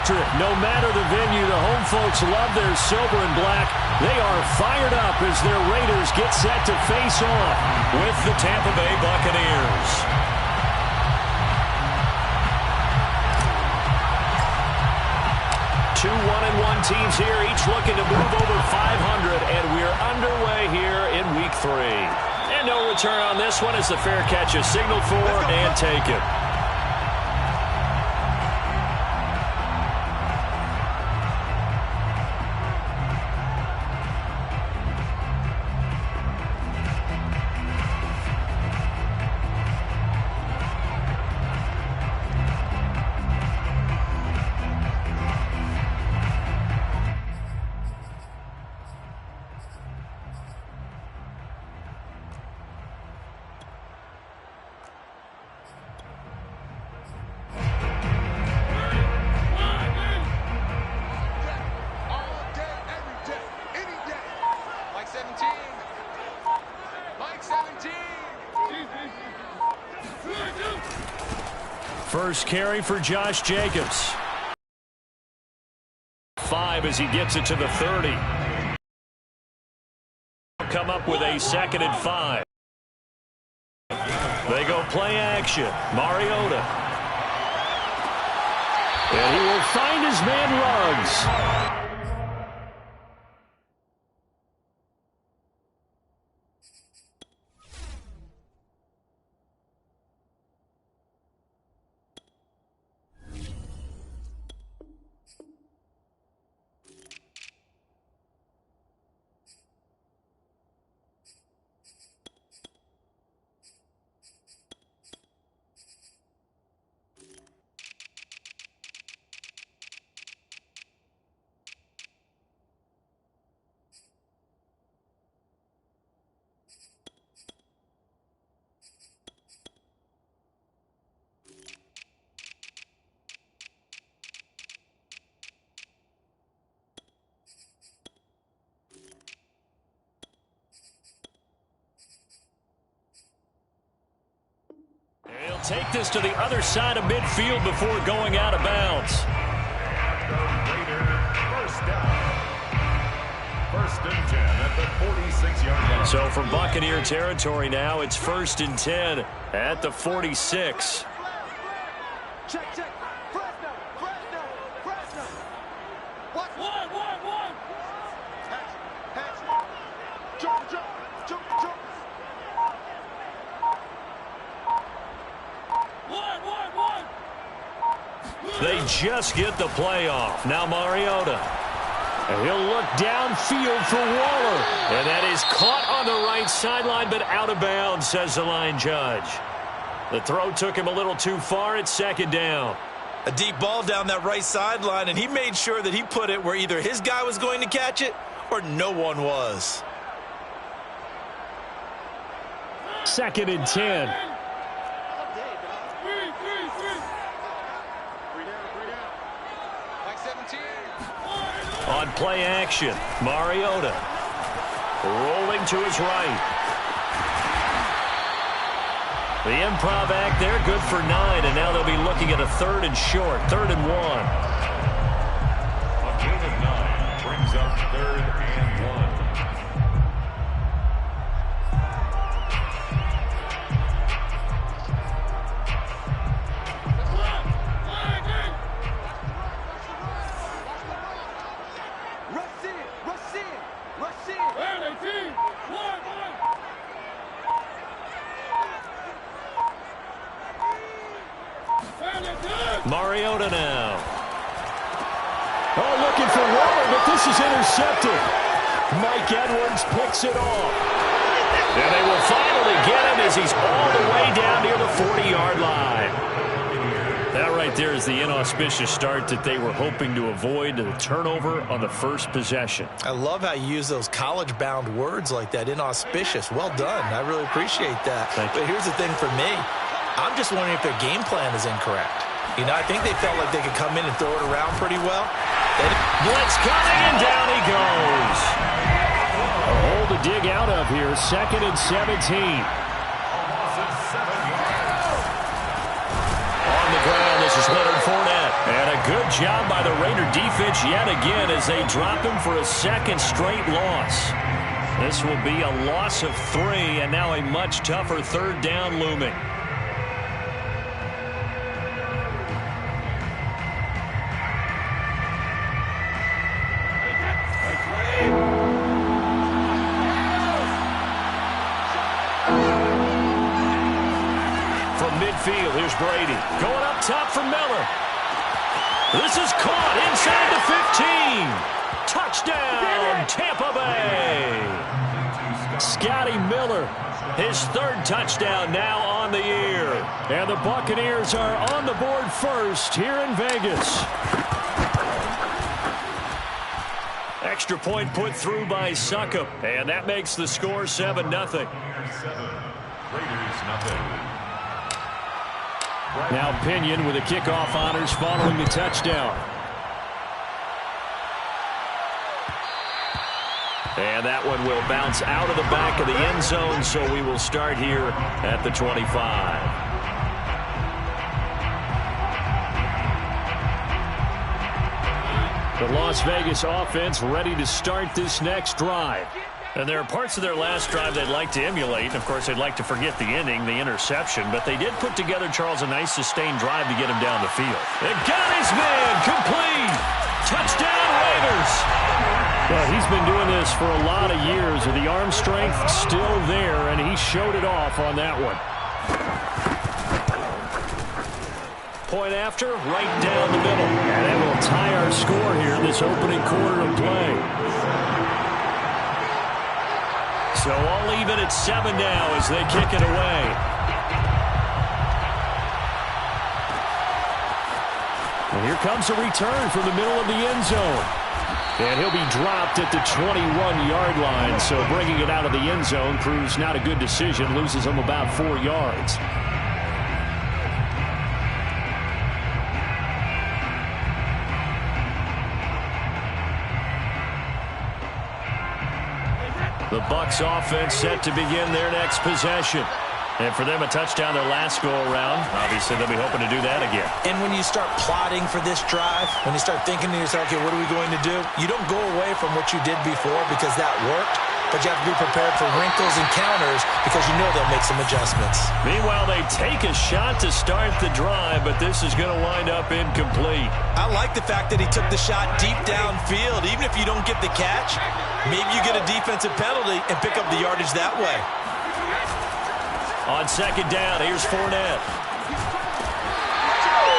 victory. No matter the venue, the home folks love their silver and black. They are fired up as their Raiders get set to face off with the Tampa Bay Buccaneers. Two 1-1 teams here, each looking to move over 500, and we're underway here in Week 3. And no return on this one as the fair catch is signaled for and taken. First carry for Josh Jacobs. 5 as he gets it to the 30. Come up with a 2nd and 5. They go play action. Mariota. And he will find his man Ruggs. He'll take this to the other side of midfield before going out of bounds. First and 10 at the 46-yard line. So from Buccaneer territory now, it's 1st and 10 at the 46. Check. Fresno. One. Hatch. Jump. They just get the play off. Now Mariota. And he'll look downfield for Waller. And that is caught on the right sideline, but out of bounds, says the line judge. The throw took him a little too far. It's 2nd down. A deep ball down that right sideline, and he made sure that he put it where either his guy was going to catch it or no one was. 2nd and 10. On play action, Mariota rolling to his right. The improv act there, good for 9, and now they'll be looking at a 3rd and short, 3rd and 1. A gain of 9 brings up 3rd and 1. Mariota now. Oh, looking for Waller, but this is intercepted. Mike Edwards picks it off. And they will finally get him as he's all the way down near the 40-yard line. That right there is the inauspicious start that they were hoping to avoid, the turnover on the first possession. I love how you use those college-bound words like that, inauspicious. Well done. I really appreciate that. But here's the thing for me. I'm just wondering if their game plan is incorrect. You know, I think they felt like they could come in and throw it around pretty well. Blitz coming, and down he goes. A hole to dig out of here, 2nd and 17. On the ground, this is Leonard Fournette. And a good job by the Raider defense yet again as they drop him for a second straight loss. This will be a loss of 3, and now a much tougher third down looming. From midfield, here's Brady. Going up top for Miller. This is caught inside the 15. Touchdown, Tampa Bay. Scotty Miller, his 3rd touchdown now on the year. And the Buccaneers are on the board first here in Vegas. Extra point put through by Succop, and that makes the score 7-0. Raiders nothing. Now Pinion with the kickoff honors following the touchdown. And that one will bounce out of the back of the end zone, so we will start here at the 25. The Las Vegas offense ready to start this next drive. And there are parts of their last drive they'd like to emulate. And, of course, they'd like to forget the ending, the interception. But they did put together, Charles, a nice sustained drive to get him down the field. They got his man complete. Touchdown, Raiders. Well, he's been doing this for a lot of years. With the arm strength still there, and he showed it off on that one. Point after, right down the middle. And that will tie our score here in this opening quarter of play. So all even at 7 now as they kick it away. And here comes a return from the middle of the end zone. And he'll be dropped at the 21-yard line. So bringing it out of the end zone proves not a good decision. Loses him about 4 yards. The Bucs offense set to begin their next possession. And for them, a touchdown their last go-around. Obviously, they'll be hoping to do that again. And when you start plotting for this drive, when you start thinking to yourself, okay, what are we going to do? You don't go away from what you did before because that worked. But you have to be prepared for wrinkles and counters because you know they'll make some adjustments. Meanwhile, they take a shot to start the drive, but this is going to wind up incomplete. I like the fact that he took the shot deep downfield. Even if you don't get the catch, maybe you get a defensive penalty and pick up the yardage that way. On second down, here's Fournette.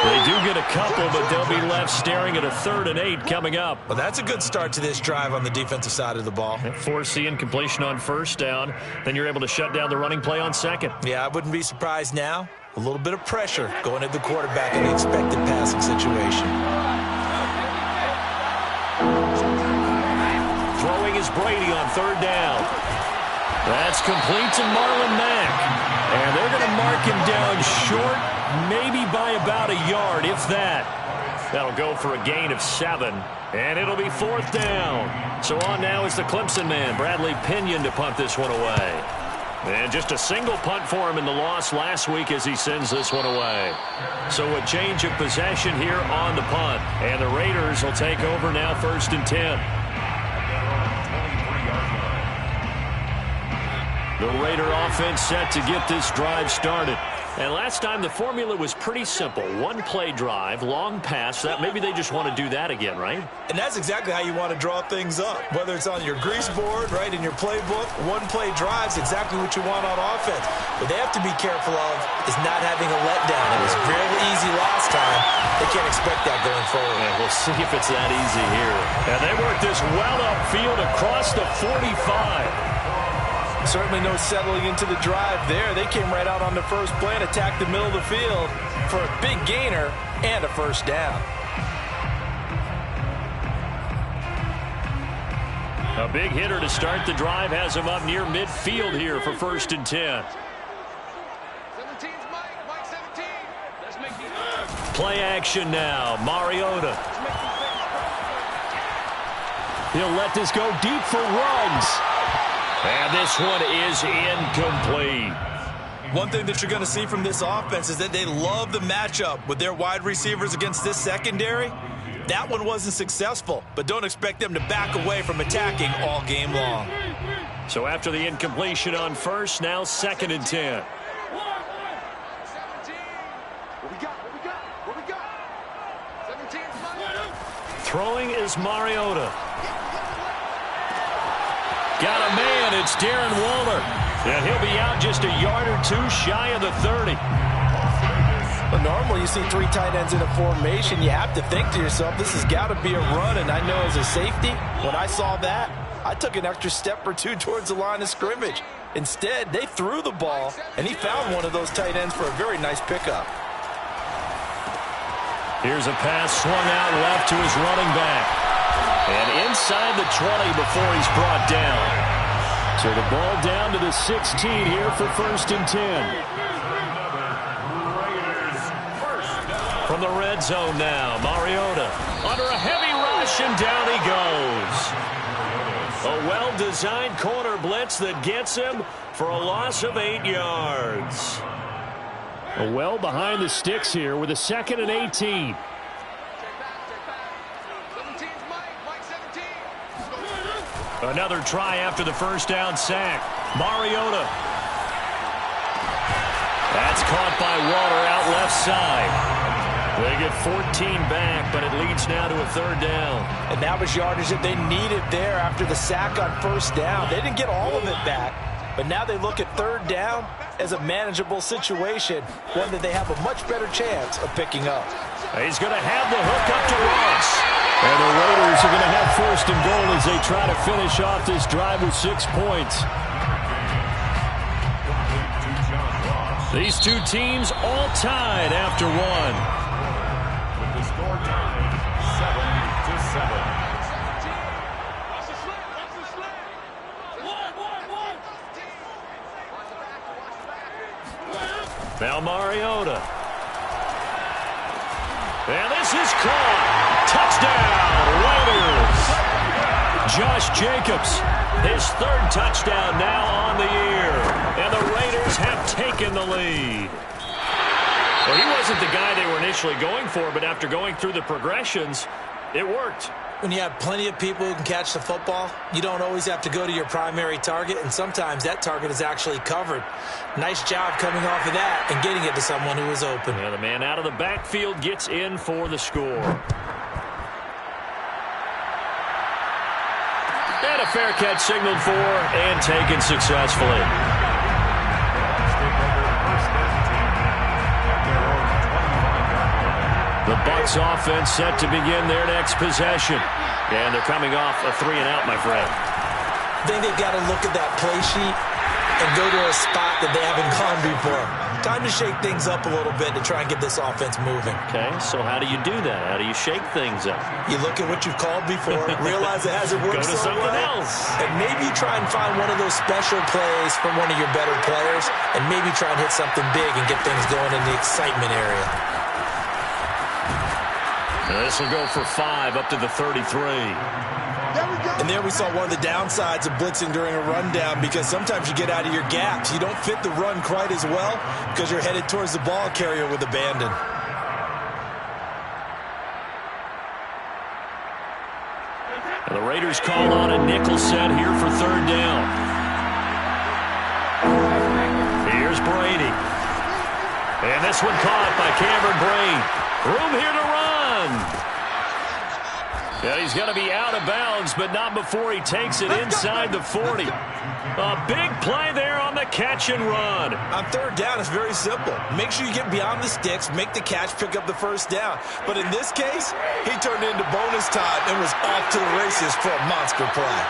They do get a couple, but they'll be left staring at a 3rd and 8 coming up. Well, that's a good start to this drive on the defensive side of the ball. Forcing completion on first down. Then you're able to shut down the running play on second. Yeah, I wouldn't be surprised now. A little bit of pressure going at the quarterback in the expected passing situation. Throwing is Brady on 3rd down. That's complete to Marlon Mack. And they're going to mark him down short, maybe by about a yard, if that. That'll go for a gain of 7. And it'll be 4th down. So on now is the Clemson man, Bradley Pinion, to punt this one away. And just a single punt for him in the loss last week as he sends this one away. So a change of possession here on the punt. And the Raiders will take over now 1st and 10. The Raider offense set to get this drive started. And last time the formula was pretty simple. One-play drive, long pass. That maybe they just want to do that again, right? And that's exactly how you want to draw things up. Whether it's on your grease board, right, in your playbook, one-play drive's exactly what you want on offense. What they have to be careful of is not having a letdown. It was fairly easy last time. They can't expect that going forward. Yeah, we'll see if it's that easy here. And they work this well upfield across the 45. Certainly no settling into the drive there. They came right out on the first play and attacked the middle of the field for a big gainer and a 1st down. A big hitter to start the drive has him up near midfield here for 1st and 10. 17's Mike 17. Let's make these Play action now. Mariota. He'll let this go deep for Ruggs. And this one is incomplete. One thing that you're going to see from this offense is that they love the matchup with their wide receivers against this secondary. That one wasn't successful, but don't expect them to back away from attacking all game long. So after the incompletion on first, now 2nd and 10. Throwing is Mariota. Got a man. It's Darren Waller. And he'll be out just a yard or two shy of the 30. But normally you see 3 tight ends in a formation. You have to think to yourself, this has got to be a run. And I know as a safety, when I saw that, I took an extra step or 2 towards the line of scrimmage. Instead, they threw the ball, and he found one of those tight ends for a very nice pickup. Here's a pass swung out left to his running back. And inside the 20 before he's brought down. So the ball down to the 16 here for 1st and 10. From the red zone now, Mariota under a heavy rush, and down he goes. A well-designed corner blitz that gets him for a loss of 8 yards. Well behind the sticks here with a 2nd and 18. Another try after the first down sack. Mariota. That's caught by Waller out left side. They get 14 back, but it leads now to a 3rd down. And that was yardage that they needed there after the sack on first down. They didn't get all of it back, but now they look at 3rd down as a manageable situation, one that they have a much better chance of picking up. He's going to have the hook up to Ross. And the Raiders are going to have 1st and goal as they try to finish off this drive with 6 points. These two teams all tied after one. With the score tied 7-7. Now Mariota. And this is caught. Touchdown, Raiders. Josh Jacobs, his 3rd touchdown now on the year. And the Raiders have taken the lead. Well, he wasn't the guy they were initially going for, but after going through the progressions, it worked. When you have plenty of people who can catch the football, you don't always have to go to your primary target, and sometimes that target is actually covered. Nice job coming off of that and getting it to someone who is open. Yeah, the man out of the backfield gets in for the score. And a fair catch signaled for and taken successfully. The Bucs offense set to begin their next possession. And they're coming off a 3-and-out, my friend. I think they've got to look at that play sheet and go to a spot that they haven't gone before. Time to shake things up a little bit to try and get this offense moving. Okay, so how do you do that? How do you shake things up? You look at what you've called before, realize it hasn't worked Go to so something well, else. and maybe try and find one of those special plays from one of your better players, and maybe try and hit something big and get things going in the excitement area. This will go for 5 up to the 33. And there we saw one of the downsides of blitzing during a rundown, because sometimes you get out of your gaps. You don't fit the run quite as well because you're headed towards the ball carrier with abandon. And the Raiders call on a nickel set here for 3rd down. Here's Brady. And this one caught by Cameron Brate. Room here to run. Yeah, he's going to be out of bounds, but not before he takes it inside the 40. A big play there on the catch and run. On 3rd down, it's very simple. Make sure you get beyond the sticks, make the catch, pick up the 1st down. But in this case, he turned into bonus time and was off to the races for a monster play.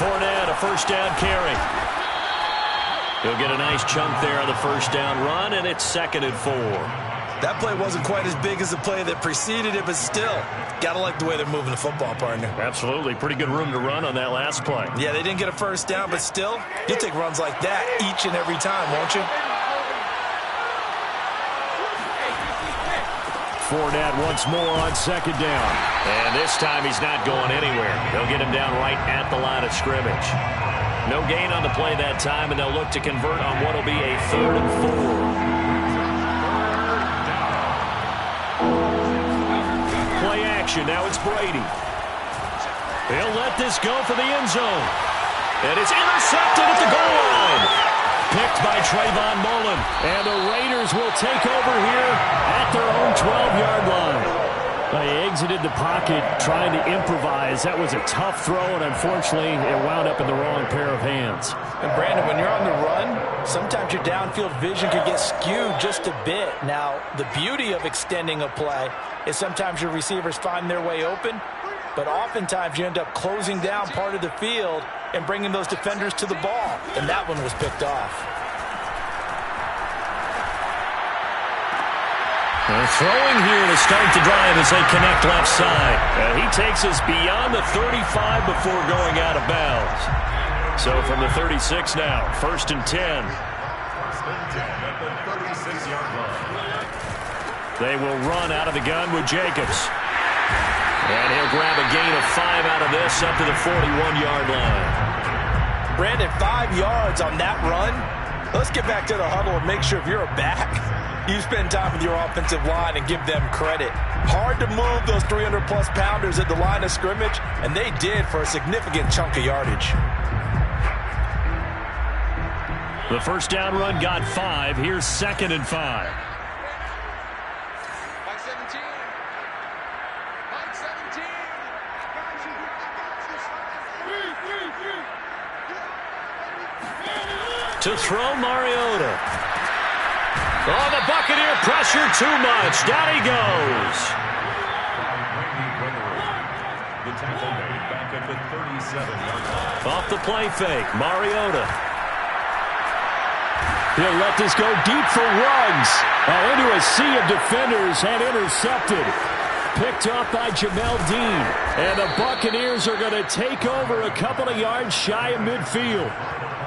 Fournette, a 1st down carry. He'll get a nice chunk there on the 1st down run, and it's 2nd and 4. That play wasn't quite as big as the play that preceded it, but still, got to like the way they're moving the football, partner. Absolutely. Pretty good room to run on that last play. Yeah, they didn't get a 1st down, but still, you'll take runs like that each and every time, won't you? Fournette once more on 2nd down. And this time he's not going anywhere. They'll get him down right at the line of scrimmage. No gain on the play that time, and they'll look to convert on what will be a 3rd and 4. Play action. Now it's Brady. He'll let this go for the end zone. And it's intercepted at the goal line. Picked by Trayvon Mullen. And the Raiders will take over here at their own 12-yard line. They exited the pocket trying to improvise. That was a tough throw, and unfortunately, it wound up in the wrong pair of hands. And Brandon, when you're on the run, sometimes your downfield vision can get skewed just a bit. Now, the beauty of extending a play is sometimes your receivers find their way open, but oftentimes you end up closing down part of the field and bringing those defenders to the ball, and that one was picked off. They're throwing here to start the drive as they connect left side. He takes us beyond the 35 before going out of bounds. So from the 36 now, 1st and 10. At the 36-yard line. They will run out of the gun with Jacobs. And he'll grab a gain of 5 out of this up to the 41-yard line. Brandon, 5 yards on that run. Let's get back to the huddle and make sure if you're a back, you spend time with your offensive line and give them credit. Hard to move those 300-plus pounders at the line of scrimmage, and they did for a significant chunk of yardage. The first down run got 5. Here's 2nd and 5. Mike 17. Mike 17. To throw, Mariota. Oh, the Buccaneer pressure too much. Down he goes. The tackle made back at the 37-yard line. Off the play fake, Mariota. He'll let this go deep for Ruggs. Into a sea of defenders and intercepted. Picked off by Jamel Dean. And the Buccaneers are going to take over a couple of yards shy of midfield.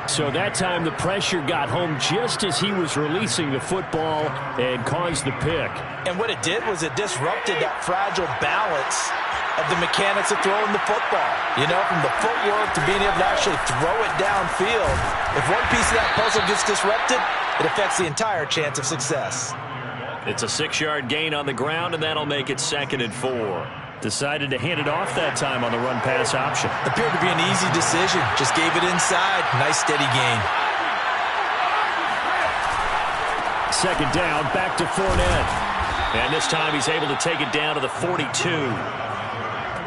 So that time the pressure got home just as he was releasing the football and caused the pick. And what it did was it disrupted that fragile balance of the mechanics of throwing the football. You know, from the footwork to being able to actually throw it downfield. If one piece of that puzzle gets disrupted, it affects the entire chance of success. It's a 6-yard gain on the ground, and that'll make it 2nd and 4. Decided to hand it off that time on the run-pass option. Appeared to be an easy decision. Just gave it inside. Nice, steady gain. 2nd down, back to Fournette. And this time he's able to take it down to the 42.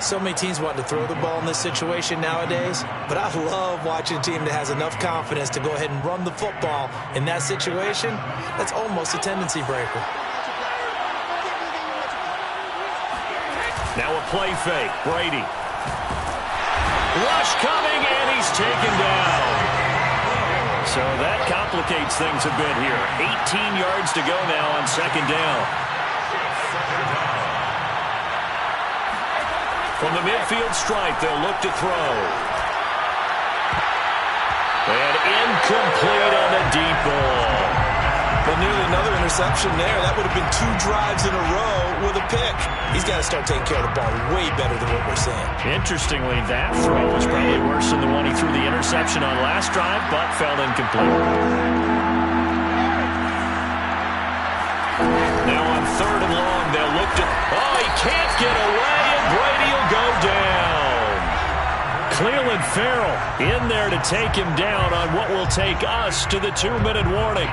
So many teams want to throw the ball in this situation nowadays, but I love watching a team that has enough confidence to go ahead and run the football in that situation. That's almost a tendency breaker. Now a play fake. Brady. Rush coming, and he's taken down. So that complicates things a bit here. 18 yards to go now on 2nd down. From the midfield stripe, they'll look to throw. And incomplete on the deep ball. But nearly another interception there. That would have been 2 drives in a row with a pick. He's got to start taking care of the ball way better than what we're seeing. Interestingly, that throw was probably worse than the one he threw the interception on last drive, but fell incomplete. Now on 3rd and long, they'll look to... Oh, he can't get away, and Brady will go down. Cleveland Farrell in there to take him down on what will take us to the 2-minute warning.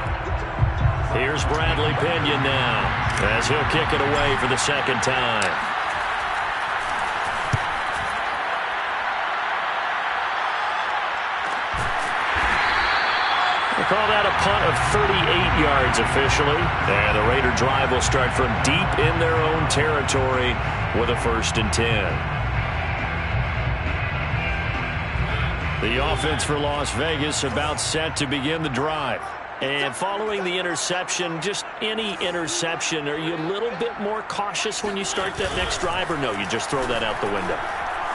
Here's Bradley Pinion now as he'll kick it away for the 2nd time. They call that a punt of 38 yards officially. And the Raider drive will start from deep in their own territory with a 1st and 10. The offense for Las Vegas about set to begin the drive. And following the interception, just any interception, are you a little bit more cautious when you start that next drive, or no, you just throw that out the window?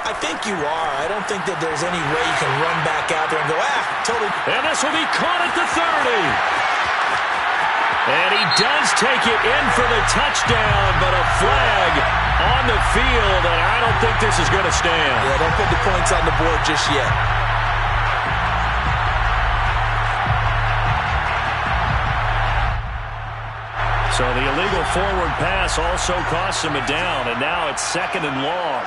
I think you are. I don't think that there's any way you can run back out there and go, totally. And this will be caught at the 30. And he does take it in for the touchdown, but a flag on the field, and I don't think this is going to stand. Yeah, don't put the points on the board just yet. So the illegal forward pass also costs him a down, and now it's 2nd and long.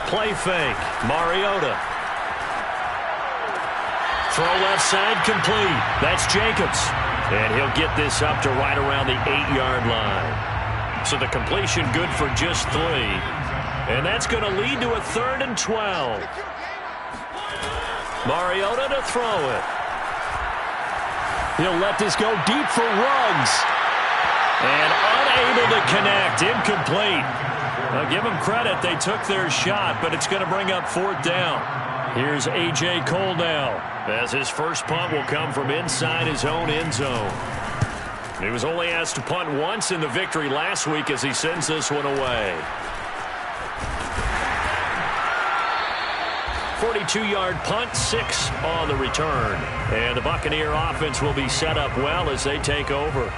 Play fake. Mariota. Throw left side complete. That's Jacobs. And he'll get this up to right around the 8-yard line. So the completion good for just 3. And that's going to lead to a 3rd and 12. Mariota to throw it. He'll let this go deep for Ruggs. And unable to connect. Incomplete. Now give them credit. They took their shot, but it's going to bring up 4th down. Here's A.J. Cole now, as his first punt will come from inside his own end zone. He was only asked to punt once in the victory last week as he sends this one away. 42-yard punt, 6 on the return. And the Buccaneer offense will be set up well as they take over.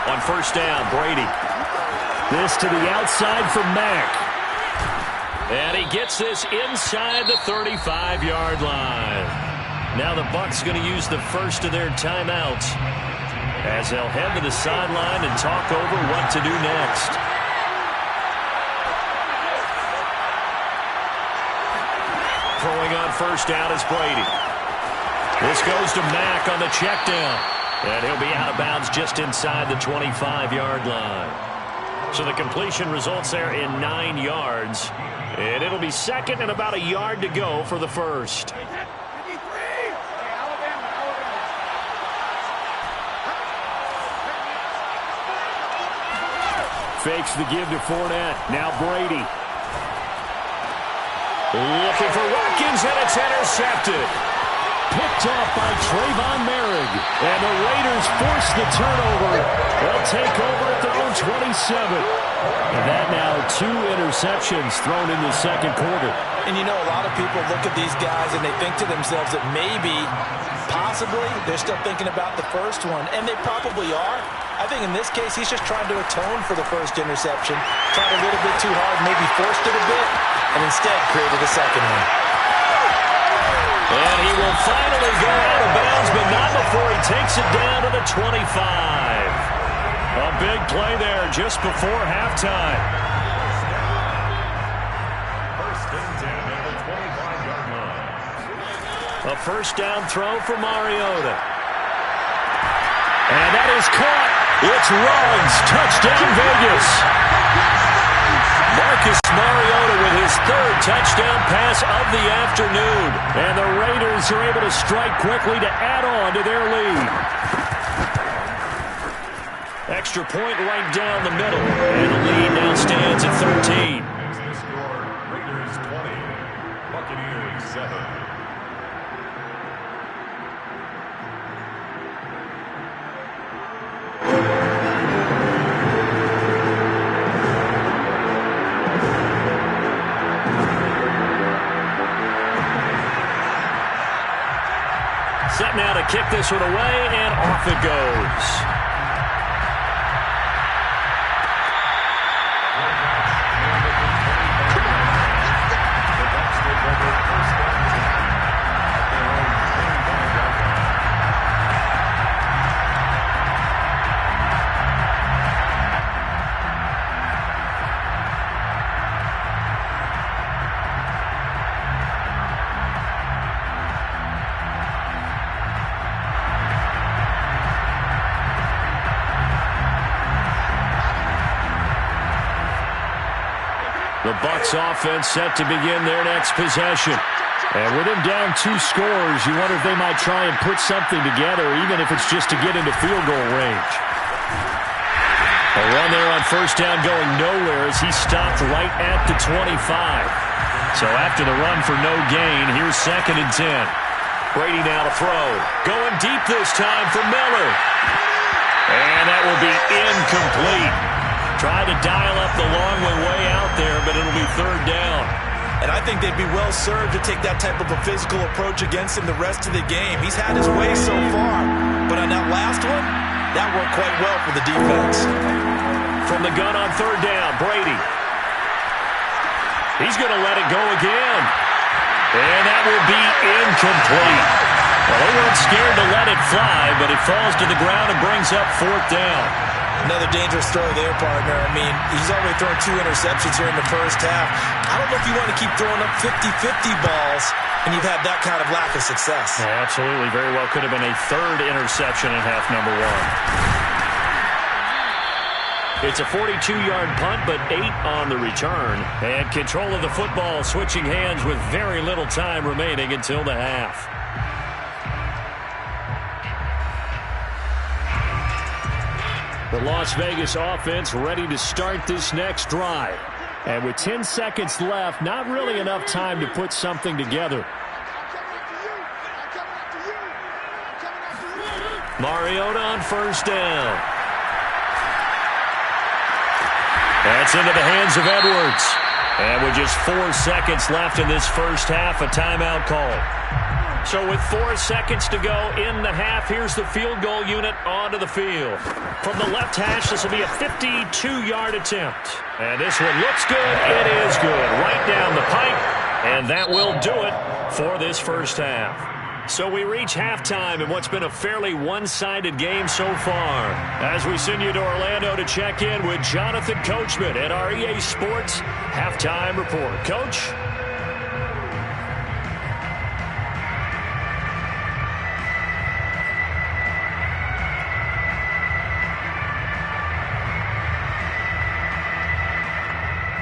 On first down, Brady. This to the outside for Mack. And he gets this inside the 35-yard line. Now the Bucs going to use the first of their timeouts as they'll head to the sideline and talk over what to do next. Throwing on first down is Brady. This goes to Mack on the check down. And he'll be out of bounds just inside the 25-yard line. So the completion results there in 9 yards. And it'll be 2nd and about a yard to go for the first. Fakes the give to Fournette. Now Brady. Looking for Watkins, and it's intercepted. Picked off by Trayvon Merrick. And the Raiders force the turnover. They'll take over at their own 27. And that now 2 interceptions thrown in the second quarter. And you know, a lot of people look at these guys and they think to themselves that maybe, possibly, they're still thinking about the first one. And they probably are. I think in this case, he's just trying to atone for the first interception. Tried a little bit too hard, maybe forced it a bit, and instead created a second one. And he will finally go out of bounds, but not before he takes it down to the 25. A big play there just before halftime. First and 10 at the 25-yard line. A first down throw for Mariota. And that is caught. It's Ruggs. Touchdown, Vegas. Marcus Mariota with his 3rd touchdown pass of the afternoon. And the Raiders are able to strike quickly to add on to their lead. Extra point right down the middle. And the lead now stands at 13. The score, Raiders 20, Buccaneers 7. Set now to kick this one away, and off it goes. The Bucs offense set to begin their next possession. And with him down 2 scores, you wonder if they might try and put something together, even if it's just to get into field goal range. A run there on first down going nowhere as he stopped right at the 25. So after the run for no gain, here's 2nd and 10. Brady now to throw. Going deep this time for Miller. And that will be incomplete. Tried to dial up the long way out there, but it'll be 3rd down. And I think they'd be well served to take that type of a physical approach against him the rest of the game. He's had his way so far, But on that last one, that worked quite well for the defense. From the gun on third down, Brady. He's going to let it go again. And that will be incomplete. Well, they weren't scared to let it fly, but it falls to the ground and brings up fourth down. Another dangerous throw there, partner. I mean, he's already thrown 2 interceptions here in the first half. I don't know if you want to keep throwing up 50-50 balls, and you've had that kind of lack of success. Yeah, absolutely. Very well could have been a third interception in half number 1. It's a 42-yard punt, but 8 on the return. And control of the football switching hands with very little time remaining until the half. The Las Vegas offense ready to start this next drive. And with 10 seconds left, not really enough time to put something together. Mariota on first down. That's into the hands of Edwards. And with just 4 seconds left in this first half, a timeout call. So with 4 seconds to go in the half, here's the field goal unit onto the field. From the left hash, this will be a 52-yard attempt. And this one looks good. It is good. Right down the pipe. And that will do it for this first half. So we reach halftime in what's been a fairly one-sided game so far. As we send you to Orlando to check in with Jonathan Coachman at our EA Sports Halftime Report. Coach?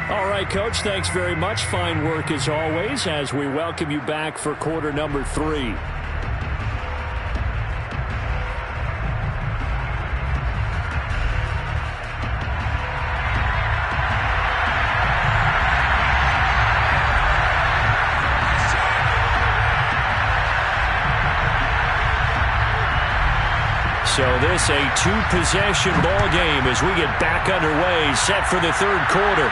All right, Coach, thanks very much. Fine work as always as we welcome you back for quarter number 3. So this a 2-possession ball game as we get back underway, set for the third quarter.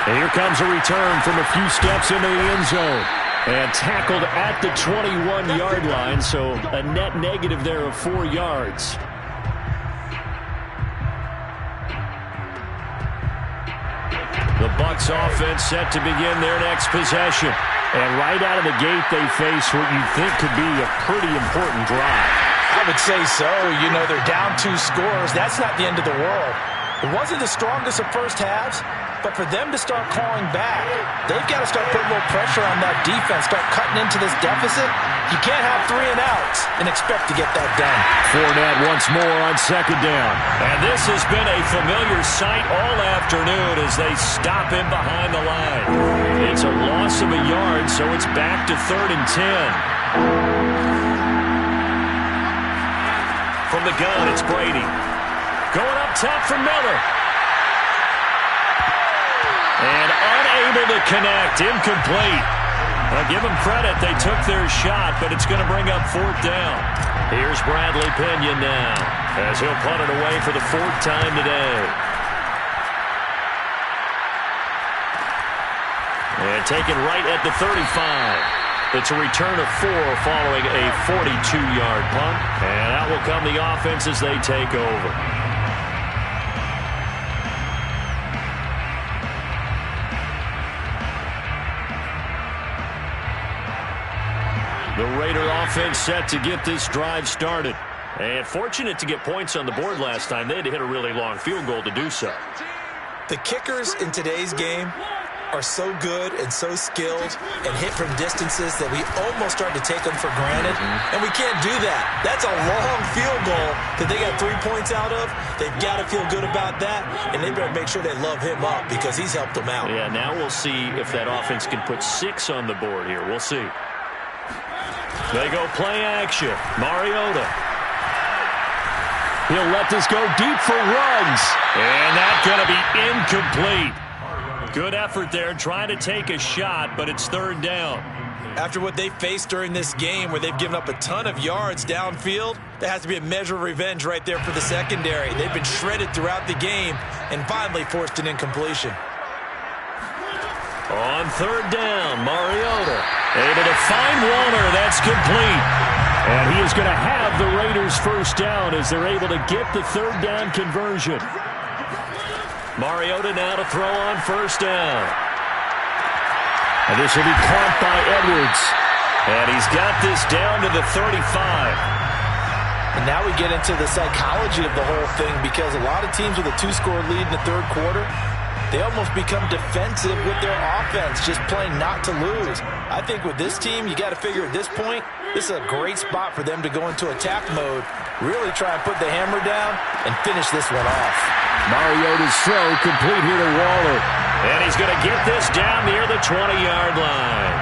And here comes a return from a few steps into the end zone. And tackled at the 21-yard line, so a net negative there of 4 yards. The Bucs offense set to begin their next possession. And right out of the gate, they face what you think could be a pretty important drive. I would say so. You know, they're down 2 scores. That's not the end of the world. It wasn't the strongest of first halves, but for them to start clawing back, they've got to start putting a little pressure on that defense, start cutting into this deficit. You can't have 3 and outs and expect to get that done. Fournette once more on second down. And this has been a familiar sight all afternoon as they stop him behind the line. It's a loss of a yard, so it's back to 3rd and 10. From the gun, it's Brady. Going up top for Miller. And unable to connect. Incomplete. Well, give them credit. They took their shot, but it's going to bring up 4th down. Here's Bradley Pinion now as he'll punt it away for the 4th time today. And taken right at the 35. It's a return of 4 following a 42-yard punt. And out will come the offense as they take over. The Raider offense set to get this drive started. And fortunate to get points on the board last time. They had to hit a really long field goal to do so. The kickers in today's game are so good and so skilled and hit from distances that we almost start to take them for granted. And we can't do that. That's a long field goal that they got 3 points out of. They've got to feel good about that, and they better make sure they love him up because he's helped them out. Yeah, now we'll see if that offense can put 6 on the board here. We'll see. They go play action. Mariota. He'll let this go deep for Ruggs. And that's going to be incomplete. Good effort there, trying to take a shot, but it's 3rd down. After what they faced during this game where they've given up a ton of yards downfield, there has to be a measure of revenge right there for the secondary. They've been shredded throughout the game and finally forced an incompletion. On 3rd down, Mariota able to find Warner. That's complete. And he is going to have the Raiders first down as they're able to get the third down conversion. Mariota now to throw on first down. And this will be caught by Edwards. And he's got this down to the 35. And now we get into the psychology of the whole thing, because a lot of teams with a 2-score lead in the third quarter, they almost become defensive with their offense, just playing not to lose. I think with this team, you got to figure at this point, this is a great spot for them to go into attack mode, really try and put the hammer down and finish this one off. Mariota's throw complete here to Waller. And he's going to get this down near the 20-yard line.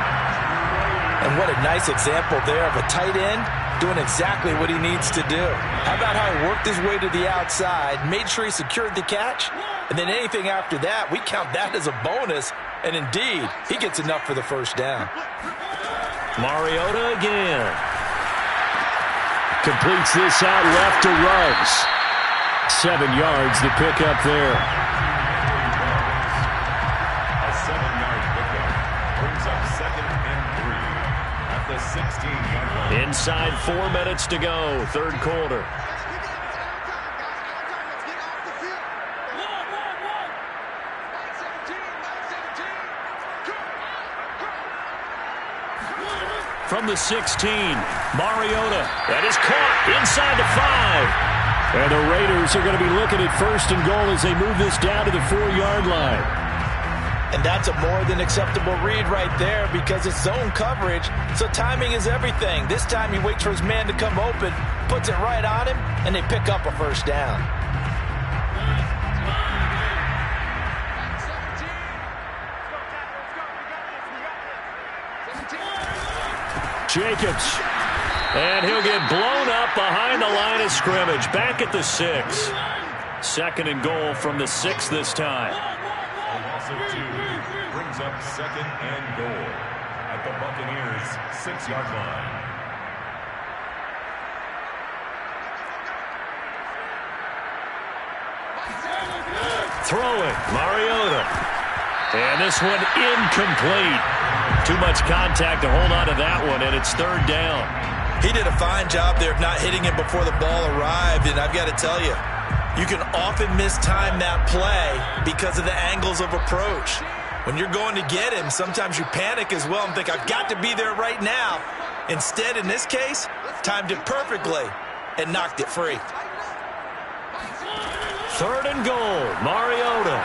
And what a nice example there of a tight end doing exactly what he needs to do. How about how he worked his way to the outside, made sure he secured the catch, and then anything after that, we count that as a bonus. And indeed, he gets enough for the first down. Mariota again. Completes this out left to Ruggs. 7 yards the pickup there. A 7-yard pickup brings up 2nd and 3 at the 16-yard line. Inside 4 minutes to go, third quarter. From the 16, Mariota. That is caught inside the 5. And the Raiders are going to be looking at first and goal as they move this down to the 4-yard line. And that's a more than acceptable read right there, because it's zone coverage, so timing is everything. This time he waits for his man to come open, puts it right on him, and they pick up a first down. Jacobs. And he'll get blown up behind the line of scrimmage. Back at the 6. 2nd and goal from the 6 this time. A loss of 2 brings up 2nd and goal at the Buccaneers' 6-yard line. Throwing, Mariota. And this one incomplete. Too much contact to hold on to that one, and it's third down. He did a fine job there of not hitting him before the ball arrived, and I've got to tell you, you can often mistime that play because of the angles of approach. When you're going to get him, sometimes you panic as well and think, I've got to be there right now. Instead, in this case, timed it perfectly and knocked it free. Third and goal, Mariota.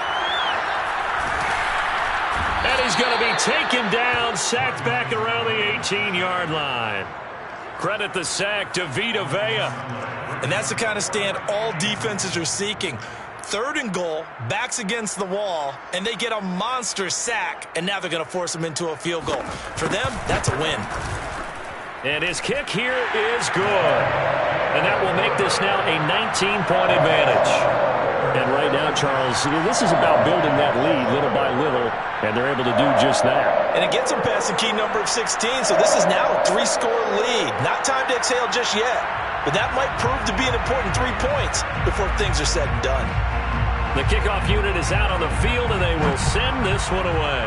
And he's going to be taken down, sacked back around the 18-yard line. Credit the sack to Vita Vea. And that's the kind of stand all defenses are seeking. Third and goal, backs against the wall, and they get a monster sack, and now they're going to force them into a field goal. For them, that's a win. And his kick here is good. And that will make this now a 19-point advantage. And right now, Charles, this is about building that lead little by little, and they're able to do just that. And it gets them past the key number of 16, so this is now a 3-score lead. Not time to exhale just yet, but that might prove to be an important 3 points before things are said and done. The kickoff unit is out on the field, and they will send this one away.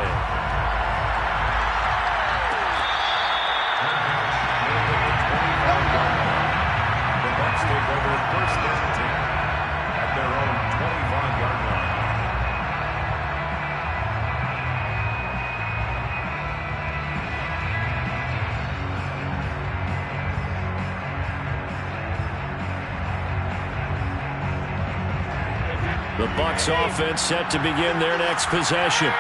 The Bucs take over first and 10 at their own 25-yard line. The Bucs offense set to begin their next possession.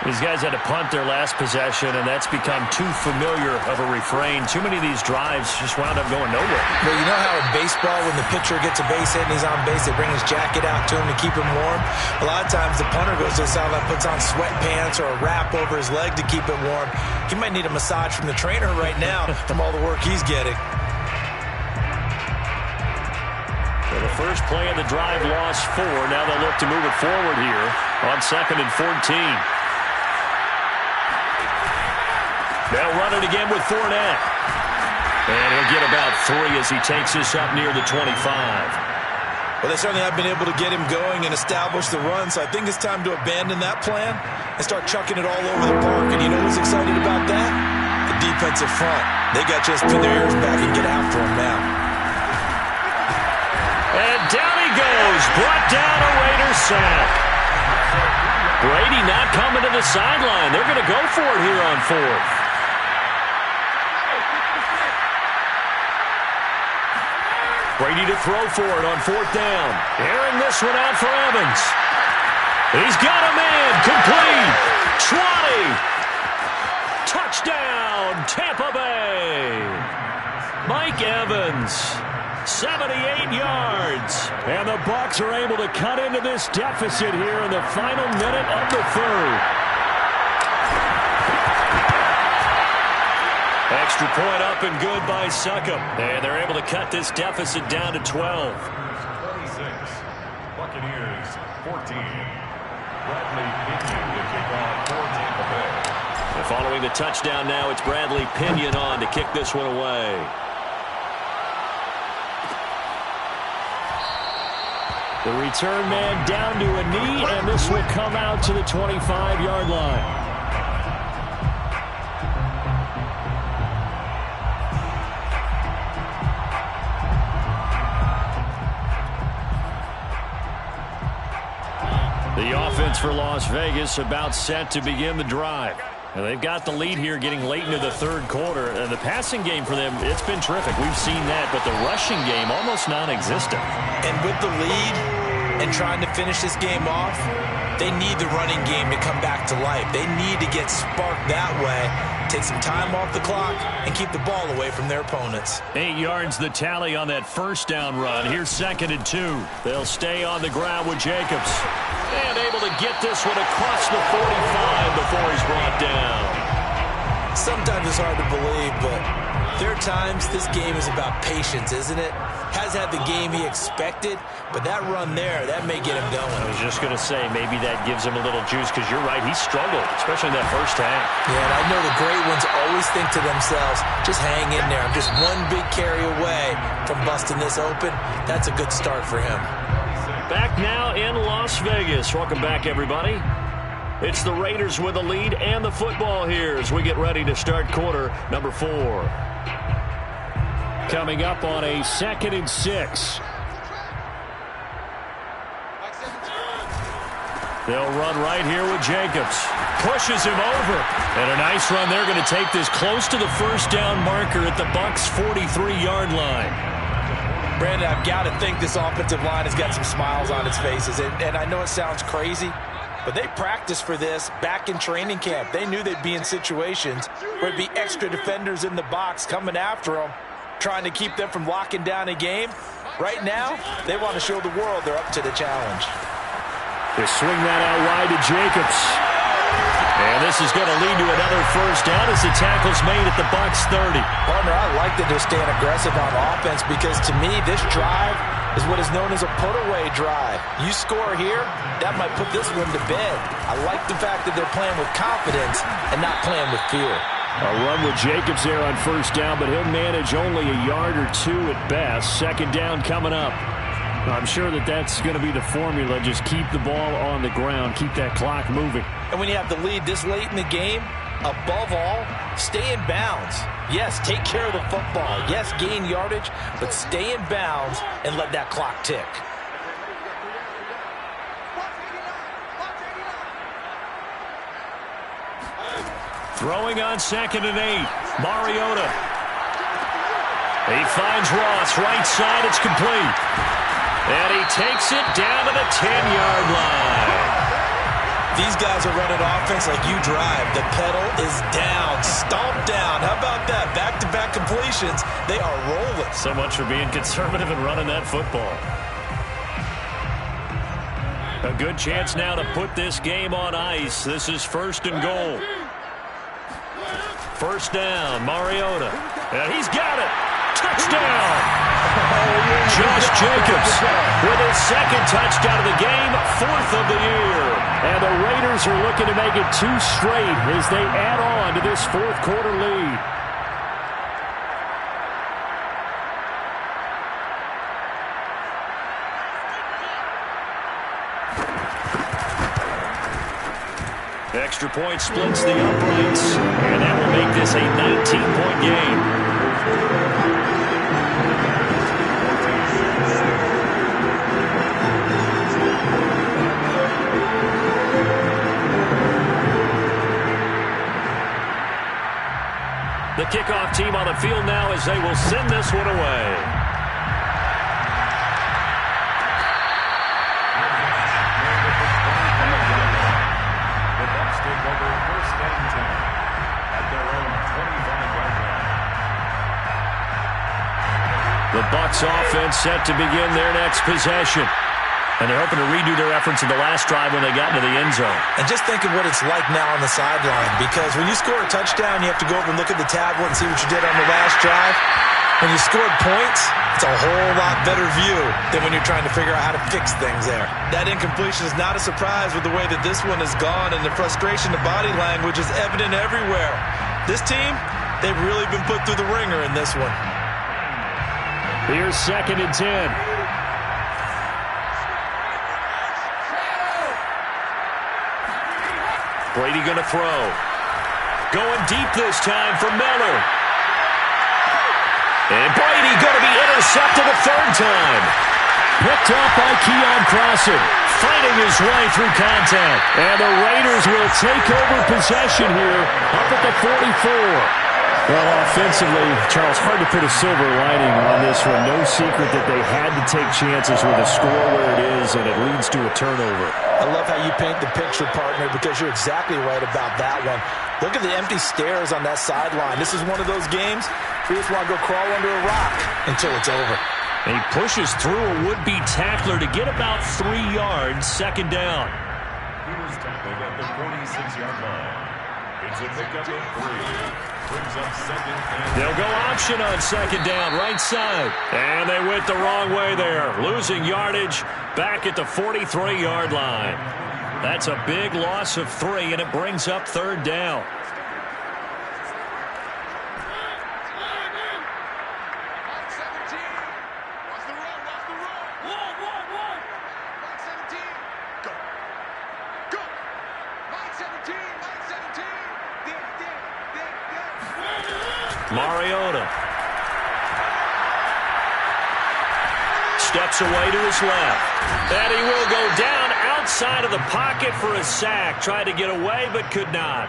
These guys had to punt their last possession, and that's become too familiar of a refrain. Too many of these drives just wound up going nowhere. Well, you know how in baseball, when the pitcher gets a base hit and he's on base, they bring his jacket out to him to keep him warm? A lot of times the punter goes to the sideline, puts on sweatpants or a wrap over his leg to keep it warm. He might need a massage from the trainer right now from all the work he's getting. So the first play of the drive lost 4. Now they'll look to move it forward here on 2nd and 14. They'll run it again with Fournette. And he'll get about 3 as he takes this up near the 25. Well, they certainly have been able to get him going and establish the run, so I think it's time to abandon that plan and start chucking it all over the park. And you know who's excited about that? The defensive front. They got to just pin their ears back and get after him now. And down he goes. Brought down a Raiders sack. Brady not coming to the sideline. They're going to go for it here on fourth. Brady to throw for it on fourth down. Airing this one out for Evans. He's got a man. Complete. 20. Touchdown, Tampa Bay. Mike Evans, 78 yards. And the Bucs are able to cut into this deficit here in the final minute of the third. Extra point up and good by Succop. And they're able to cut this deficit down to 12. 26. Buccaneers, 14. Bradley Pinion to kick off for Tampa Bay. And following the touchdown now, it's Bradley Pinion on to kick this one away. The return man down to a knee, and this will come out to the 25-yard line. The offense for Las Vegas about set to begin the drive. And they've got the lead here getting late into the third quarter. And the passing game for them, it's been terrific. We've seen that, but the rushing game almost non-existent. And with the lead and trying to finish this game off, they need the running game to come back to life. They need to get sparked that way, take some time off the clock, and keep the ball away from their opponents. 8 yards the tally on that first down run. Here's 2nd and 2. They'll stay on the ground with Jacobs. And able to get this one across the 45 before he's brought down. Sometimes it's hard to believe, but there are times this game is about patience, isn't it? Has had the game he expected, but that run there, that may get him going. I was just going to say, maybe that gives him a little juice, because you're right, he struggled, especially in that first half. Yeah, and I know the great ones always think to themselves, just hang in there. I'm just one big carry away from busting this open. That's a good start for him. Back now in Las Vegas. Welcome back, everybody. It's the Raiders with the lead and the football here as we get ready to start quarter number 4. Coming up on a 2nd and 6. They'll run right here with Jacobs. Pushes him over. And a nice run. They're going to take this close to the first down marker at the Bucs' 43-yard line. Brandon, I've got to think this offensive line has got some smiles on its faces. And I know it sounds crazy, but they practiced for this back in training camp. They knew they'd be in situations where it'd be extra defenders in the box coming after them, trying to keep them from locking down a game. Right now, they want to show the world they're up to the challenge. They swing that out wide to Jacobs. And this is going to lead to another first down as the tackle's made at the Bucs 30. Partner, I like that they're staying aggressive on offense because to me, this drive is what is known as a put-away drive. You score here, that might put this one to bed. I like the fact that they're playing with confidence and not playing with fear. A run with Jacobs there on first down, but he'll manage only a yard or two at best. 2nd down coming up. I'm sure that that's going to be the formula. Just keep the ball on the ground. Keep that clock moving. And when you have the lead this late in the game, above all, stay in bounds. Yes, take care of the football. Yes, gain yardage, but stay in bounds and let that clock tick. Throwing on 2nd and 8. Mariota. He finds Ross. Right side, it's complete. And he takes it down to the 10-yard line. These guys are running offense like you drive. The pedal is down, stomped down. How about that? Back-to-back completions. They are rolling. So much for being conservative and running that football. A good chance now to put this game on ice. This is 1st and goal. First down, Mariota. And he's got it. Touchdown. Josh Jacobs with his 2nd touchdown of the game, 4th of the year. And the Raiders are looking to make it 2 straight as they add on to this 4th quarter lead. Extra point splits the uprights, and that will make this a 19-point game. The kickoff team on the field now as they will send this one away. The Bucs offense set to begin their next possession. And they're hoping to redo their efforts in the last drive when they got into the end zone. And just think of what it's like now on the sideline, because when you score a touchdown, you have to go over and look at the tablet and see what you did on the last drive. When you scored points, it's a whole lot better view than when you're trying to figure out how to fix things there. That incompletion is not a surprise with the way that this one has gone, and the frustration of body language is evident everywhere. This team, they've really been put through the ringer in this one. Here's 2nd and 10. Brady going to throw. Going deep this time for Miller. And Brady going to be intercepted a 3rd time. Picked up by Keon Crossen. Fighting his way through contact. And the Raiders will take over possession here up at the 44. Well, offensively, Charles, hard to put a silver lining on this one. No secret that they had to take chances with a score where it is, and it leads to a turnover. I love how you paint the picture, partner, because you're exactly right about that one. Look at the empty stares on that sideline. This is one of those games where you just want to go crawl under a rock until it's over. And he pushes through a would-be tackler to get about 3 yards, 2nd down. He was tackled at the 46-yard line. It's a pickup of 3. Brings up 2nd and... They'll go option on 2nd down, right side. And they went the wrong way there. Losing yardage back at the 43-yard line. That's a big loss of 3, and it brings up 3rd down. Mariota steps away to his left. And he will go down outside of the pocket for a sack. Tried to get away but could not.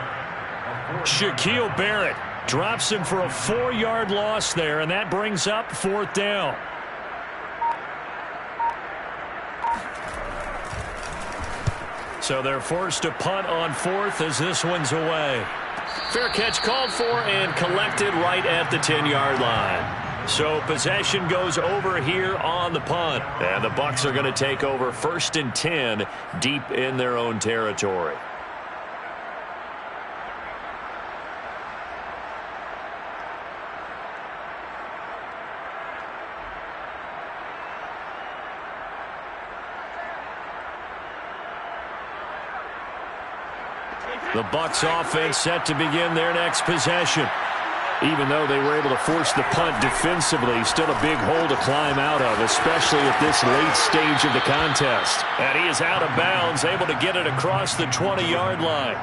Shaquille Barrett drops him for a 4-yard loss there, and that brings up 4th down. So they're forced to punt on 4th as this one's away. Fair catch called for and collected right at the 10-yard line. So possession goes over here on the punt. And the Bucs are going to take over 1st and 10 deep in their own territory. The Bucs offense set to begin their next possession. Even though they were able to force the punt defensively, still a big hole to climb out of, especially at this late stage of the contest. And he is out of bounds, able to get it across the 20-yard line.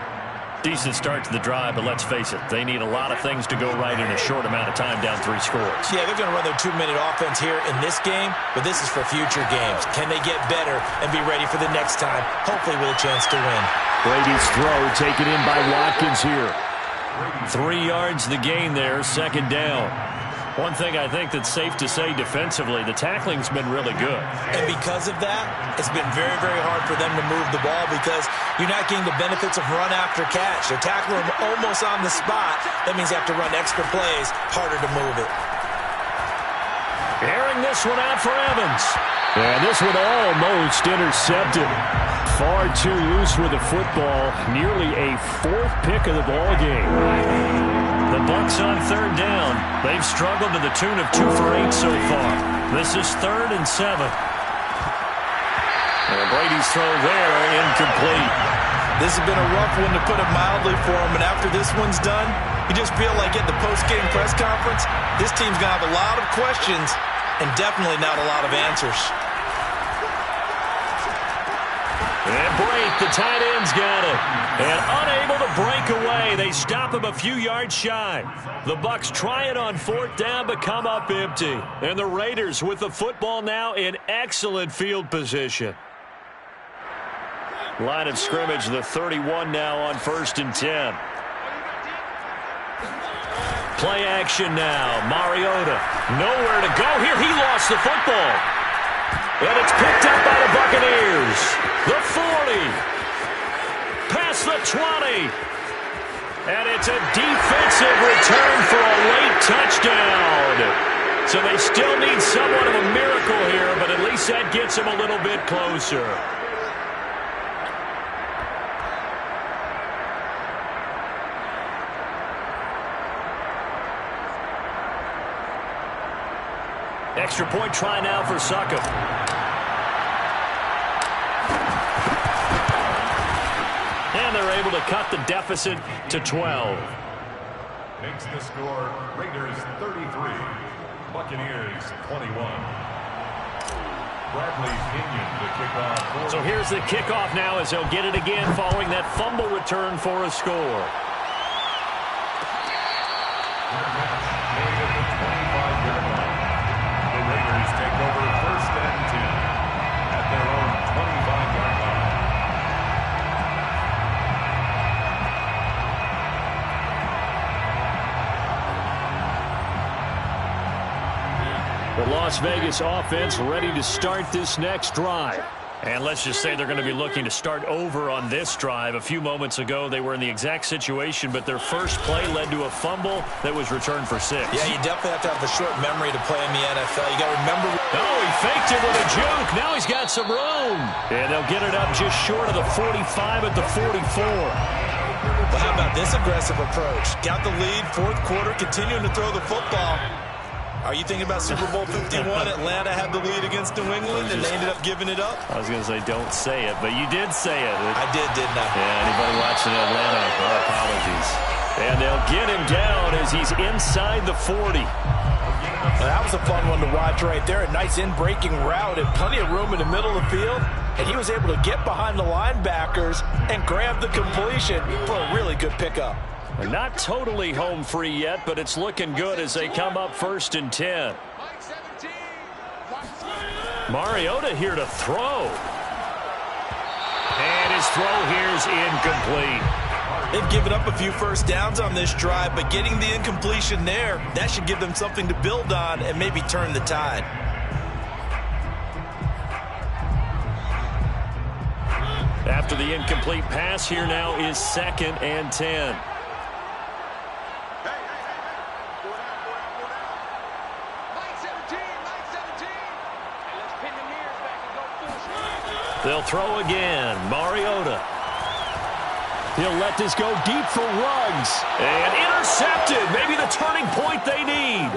Decent start to the drive, but let's face it, they need a lot of things to go right in a short amount of time, down 3 scores. Yeah, they're going to run their 2-minute offense here in this game, but this is for future games. Can they get better and be ready for the next time, hopefully with a chance to win? Brady's throw taken in by Watkins here. 3 yards the gain there, 2nd down. One thing I think that's safe to say defensively, the tackling's been really good. And because of that, it's been very, very hard for them to move the ball because you're not getting the benefits of run after catch. They're tackling them almost on the spot. That means they have to run extra plays, harder to move it. Airing this one out for Evans. And this one almost intercepted. Far too loose with the football. Nearly a 4th pick of the ball game. The Bucs on 3rd down. They've struggled to the tune of 2 for 8 so far. This is 3rd and 7. And Brady's throw there, incomplete. This has been a rough one, to put it mildly, for him. And after this one's done, you just feel like at the post-game press conference, this team's going to have a lot of questions and definitely not a lot of answers. And break, the tight end's got it. And unable to break away. They stop him a few yards shy. The Bucs try it on 4th down, but come up empty. And the Raiders with the football now in excellent field position. Line of scrimmage, the 31 now on 1st and 10. Play action now. Mariota. Nowhere to go here. He lost the football. And it's picked up by the Buccaneers. The 40. Past the 20. And it's a defensive return for a late touchdown. So they still need somewhat of a miracle here, but at least that gets them a little bit closer. Extra point try now for Succop. And they're able to cut the deficit to 12. Makes the score Raiders 33, Buccaneers 21. Bradley Pinion to kick off. So here's the kickoff now as they'll get it again following that fumble return for a score. Take over 1st and 10 at their own 25-yard line. The Las Vegas offense ready to start this next drive. And let's just say they're going to be looking to start over on this drive. A few moments ago, they were in the exact situation, but their first play led to a fumble that was returned for 6. Yeah, you definitely have to have a short memory to play in the NFL. You got to remember. Oh, he faked it with a juke. Now he's got some room. And they'll get it up just short of the 45 at the 44. Well, how about this aggressive approach? Got the lead, 4th quarter, continuing to throw the football. Are you thinking about Super Bowl 51? Atlanta had the lead against New England, and they ended up giving it up? I was going to say don't say it, but you did say it. I did, didn't I? Yeah, anybody watching Atlanta, our apologies. And they'll get him down as he's inside the 40. Well, that was a fun one to watch right there. A nice in-breaking route and plenty of room in the middle of the field. And he was able to get behind the linebackers and grab the completion for a really good pickup. They're not totally home free yet, but it's looking good as they come up 1st and 10. Mariota here to throw. And his throw here is incomplete. They've given up a few first downs on this drive, but getting the incompletion there, that should give them something to build on and maybe turn the tide. After the incomplete pass, here now is 2nd and 10. They'll throw again. Mariota. He'll let this go deep for Ruggs. And intercepted. Maybe the turning point they need.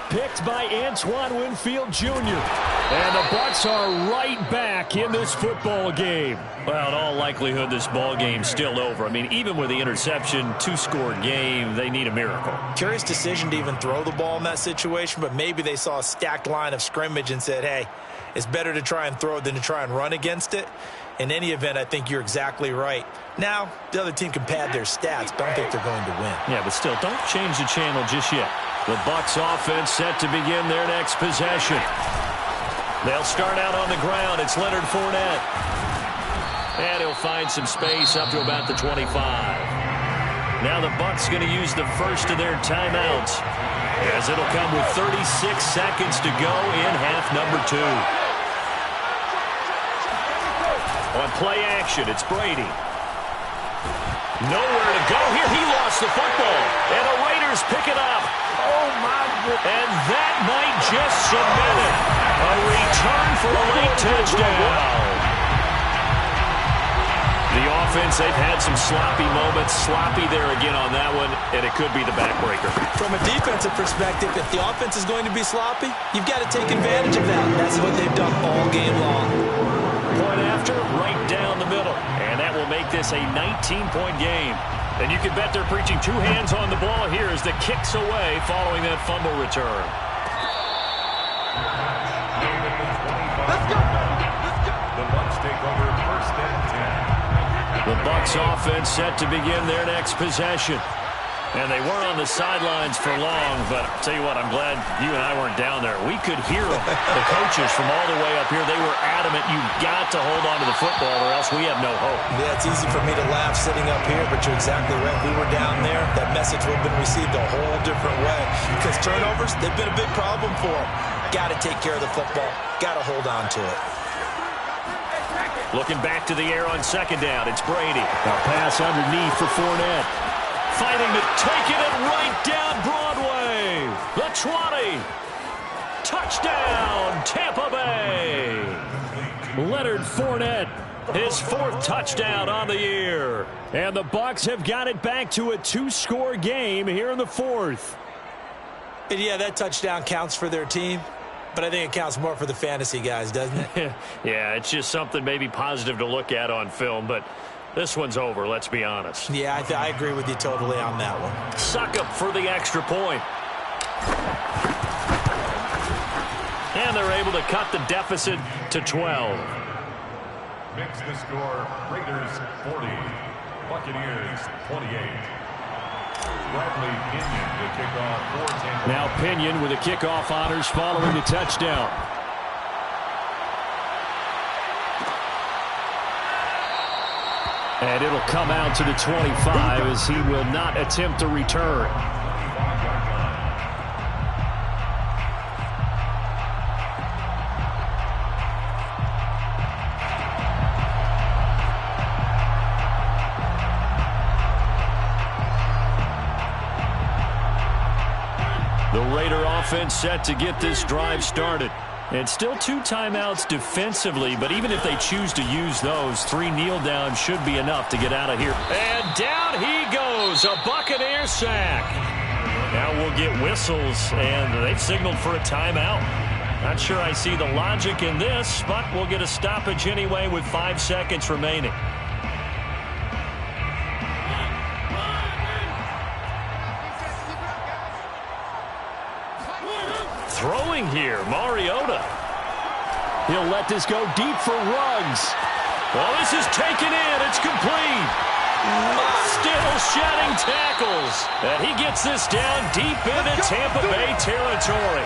Picked by Antoine Winfield Jr. And the Bucs are right back in this football game. Well, in all likelihood, this ball game's still over. I mean, even with the interception, 2-score game, they need a miracle. Curious decision to even throw the ball in that situation, but maybe they saw a stacked line of scrimmage and said, hey, it's better to try and throw it than to try and run against it. In any event, I think you're exactly right. Now, the other team can pad their stats, but I don't think they're going to win. Yeah, but still, don't change the channel just yet. The Bucs offense set to begin their next possession. They'll start out on the ground. It's Leonard Fournette. And he'll find some space up to about the 25. Now the Bucs going to use the first of their timeouts, as it'll come with 36 seconds to go in half number 2. On play action, it's Brady. Nowhere to go here. He lost the football. And the Raiders pick it up. Oh, my goodness. And that might just cement it. A return for a late touchdown. The offense, they've had some sloppy moments. Sloppy there again on that one, and it could be the backbreaker. From a defensive perspective, if the offense is going to be sloppy, you've got to take advantage of that. That's what they've done all game long. Point after, right down the middle. And that will make this a 19-point game. And you can bet they're preaching 2 hands on the ball here as the kick's away following that fumble return. Let's go. The Bucs take over 1st and The Bucs offense set to begin their next possession. And they weren't on the sidelines for long, but I'll tell you what, I'm glad you and I weren't down there. We could hear them. The coaches from all the way up here, they were adamant, you've got to hold on to the football or else we have no hope. Yeah, it's easy for me to laugh sitting up here, but you're exactly right. If we were down there, that message would have been received a whole different way. Because turnovers, they've been a big problem for them. Got to take care of the football. Got to hold on to it. Looking back to the air on second down, it's Brady. A pass underneath for Fournette. Fighting to take it and right down Broadway. The 20. Touchdown, Tampa Bay. Leonard Fournette, his 4th touchdown on the year. And the Bucs have got it back to a 2-score game here in the 4th. And yeah, that touchdown counts for their team, but I think it counts more for the fantasy guys, doesn't it? Yeah, it's just something maybe positive to look at on film, but this one's over, let's be honest. Yeah, I agree with you totally on that one. Suck up for the extra point. And they're able to cut the deficit to 12. Makes the score Raiders 40, Buccaneers 28. Bradley Pinion to kick off for Tampa. Now Pinion with the kickoff honors following the touchdown. And it'll come out to the 25 as he will not attempt to return. The Raider offense set to get this drive started. And still 2 timeouts defensively, but even if they choose to use those, 3 kneel downs should be enough to get out of here. And down he goes, a Buccaneer sack. Now we'll get whistles, and they've signaled for a timeout. Not sure I see the logic in this, but we'll get a stoppage anyway with 5 seconds remaining. Throwing here, Mariota. He'll let this go deep for Ruggs. Well, this is taken in. It's complete. Still shedding tackles. And he gets this down deep into Tampa Bay territory.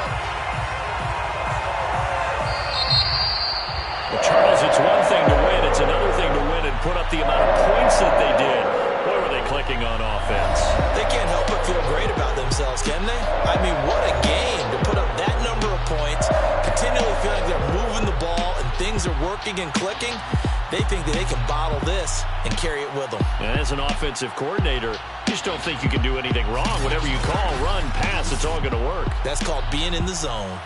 Well, Charles, it's one thing to win. It's another thing to win and put up the amount of points that they did. Boy, were they clicking on offense. They can't help but feel great about themselves, can they? I mean, what a game to put up that number of points, continually feel like they're moving the ball and things are working and clicking. They think that they can bottle this and carry it with them. And as an offensive coordinator, you just don't think you can do anything wrong. Whatever you call, run, pass, it's all going to work. That's called being in the zone.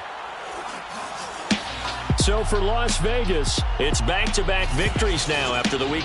So for Las Vegas, it's back-to-back victories now after the week